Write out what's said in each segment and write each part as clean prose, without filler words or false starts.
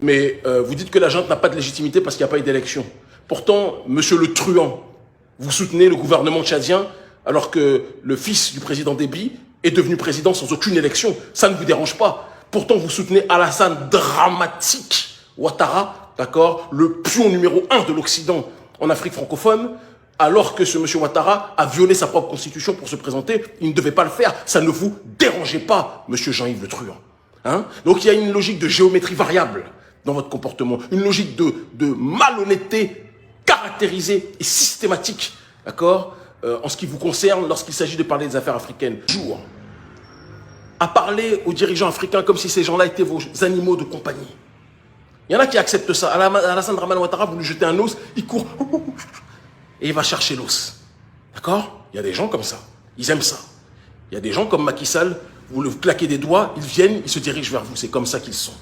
Mais vous dites que la junte n'a pas de légitimité parce qu'il n'y a pas eu d'élection. Pourtant, monsieur le truand, vous soutenez le gouvernement tchadien alors que le fils du président Déby est devenu président sans aucune élection. Ça ne vous dérange pas. Pourtant, vous soutenez Alassane Dramatique Ouattara, d'accord, le pion numéro 1 de l'Occident en Afrique francophone, alors que ce monsieur Ouattara a violé sa propre constitution pour se présenter. Il ne devait pas le faire. Ça ne vous dérangeait pas, monsieur Jean-Yves Le Truand. Hein? Donc il y a une logique de géométrie variable dans votre comportement, une logique de malhonnêteté caractérisée et systématique, d'accord, en ce qui vous concerne lorsqu'il s'agit de parler des affaires africaines. Jour à parler aux dirigeants africains comme si ces gens-là étaient vos animaux de compagnie. Il y en a qui acceptent ça. Alassane Dramane Ouattara, vous lui jetez un os, il court et il va chercher l'os. D'accord? Il y a des gens comme ça. Ils aiment ça. Il y a des gens comme Macky Sall, vous le claquez des doigts, ils viennent, ils se dirigent vers vous. C'est comme ça qu'ils sont.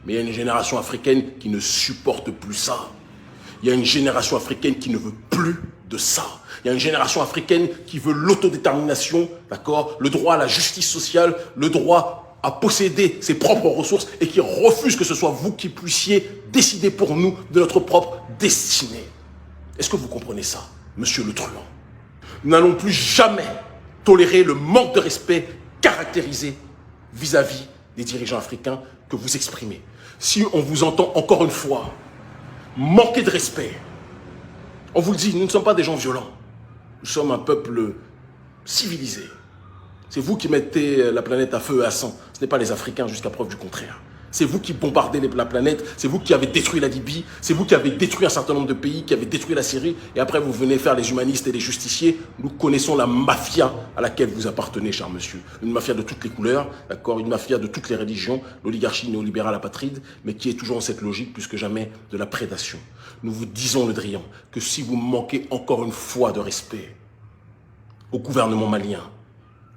Mais il y a une génération africaine qui ne supporte plus ça. Il y a une génération africaine qui ne veut plus de ça. Il y a une génération africaine qui veut l'autodétermination, d'accord, le droit à la justice sociale, le droit à posséder ses propres ressources et qui refuse que ce soit vous qui puissiez décider pour nous de notre propre destinée. Est-ce que vous comprenez ça, monsieur le truand? Nous n'allons plus jamais tolérer le manque de respect caractérisé vis-à-vis des dirigeants africains que vous exprimez. Si on vous entend encore une fois manquer de respect, on vous le dit, nous ne sommes pas des gens violents. Nous sommes un peuple civilisé. C'est vous qui mettez la planète à feu et à sang. Ce n'est pas les Africains jusqu'à preuve du contraire. C'est vous qui bombardez la planète, c'est vous qui avez détruit la Libye, c'est vous qui avez détruit un certain nombre de pays, qui avez détruit la Syrie, et après vous venez faire les humanistes et les justiciers. Nous connaissons la mafia à laquelle vous appartenez, cher monsieur. Une mafia de toutes les couleurs, d'accord, une mafia de toutes les religions, l'oligarchie néolibérale apatride, mais qui est toujours dans cette logique plus que jamais de la prédation. Nous vous disons, Le Drian, que si vous manquez encore une fois de respect au gouvernement malien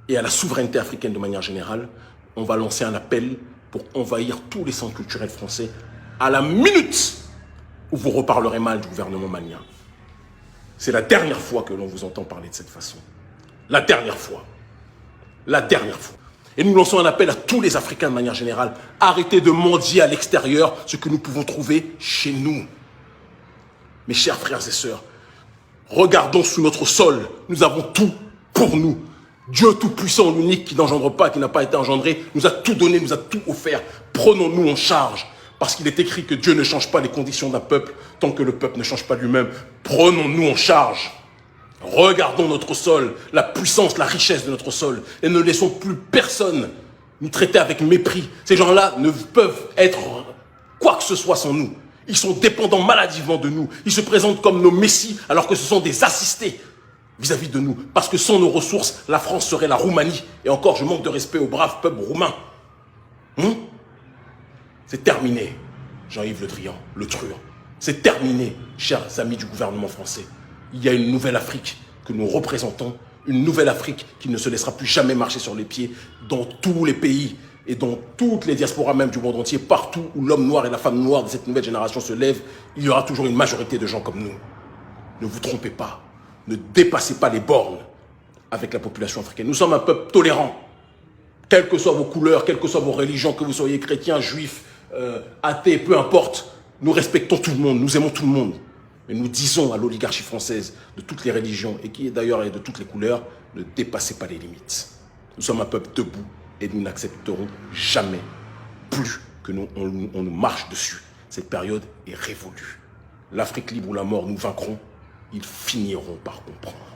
et à la souveraineté africaine de manière générale, on va lancer un appel pour envahir tous les centres culturels français à la minute où vous reparlerez mal du gouvernement malien. C'est la dernière fois que l'on vous entend parler de cette façon. La dernière fois. La dernière fois. Et nous lançons un appel à tous les Africains de manière générale. Arrêtez de mendier à l'extérieur ce que nous pouvons trouver chez nous. Mes chers frères et sœurs, regardons sous notre sol. Nous avons tout pour nous. Dieu tout-puissant, l'unique qui n'engendre pas, qui n'a pas été engendré, nous a tout donné, nous a tout offert. Prenons-nous en charge, parce qu'il est écrit que Dieu ne change pas les conditions d'un peuple tant que le peuple ne change pas lui-même. Prenons-nous en charge. Regardons notre sol, la puissance, la richesse de notre sol, et ne laissons plus personne nous traiter avec mépris. Ces gens-là ne peuvent être quoi que ce soit sans nous. Ils sont dépendants maladivement de nous. Ils se présentent comme nos messies, alors que ce sont des assistés vis-à-vis de nous. Parce que sans nos ressources, la France serait la Roumanie. Et encore, je manque de respect au brave peuple roumain. C'est terminé, Jean-Yves Le Drian, le truand. C'est terminé, chers amis du gouvernement français. Il y a une nouvelle Afrique que nous représentons, une nouvelle Afrique qui ne se laissera plus jamais marcher sur les pieds dans tous les pays et dans toutes les diasporas même du monde entier, partout où l'homme noir et la femme noire de cette nouvelle génération se lèvent, il y aura toujours une majorité de gens comme nous. Ne vous trompez pas. Ne dépassez pas les bornes avec la population africaine. Nous sommes un peuple tolérant. Quelles que soient vos couleurs, quelles que soient vos religions, que vous soyez chrétiens, juifs, athées, peu importe. Nous respectons tout le monde, nous aimons tout le monde. Mais nous disons à l'oligarchie française de toutes les religions, et qui d'ailleurs est de toutes les couleurs, ne dépassez pas les limites. Nous sommes un peuple debout et nous n'accepterons jamais plus que on nous marche dessus. Cette période est révolue. L'Afrique libre ou la mort, nous vaincrons. Ils finiront par comprendre.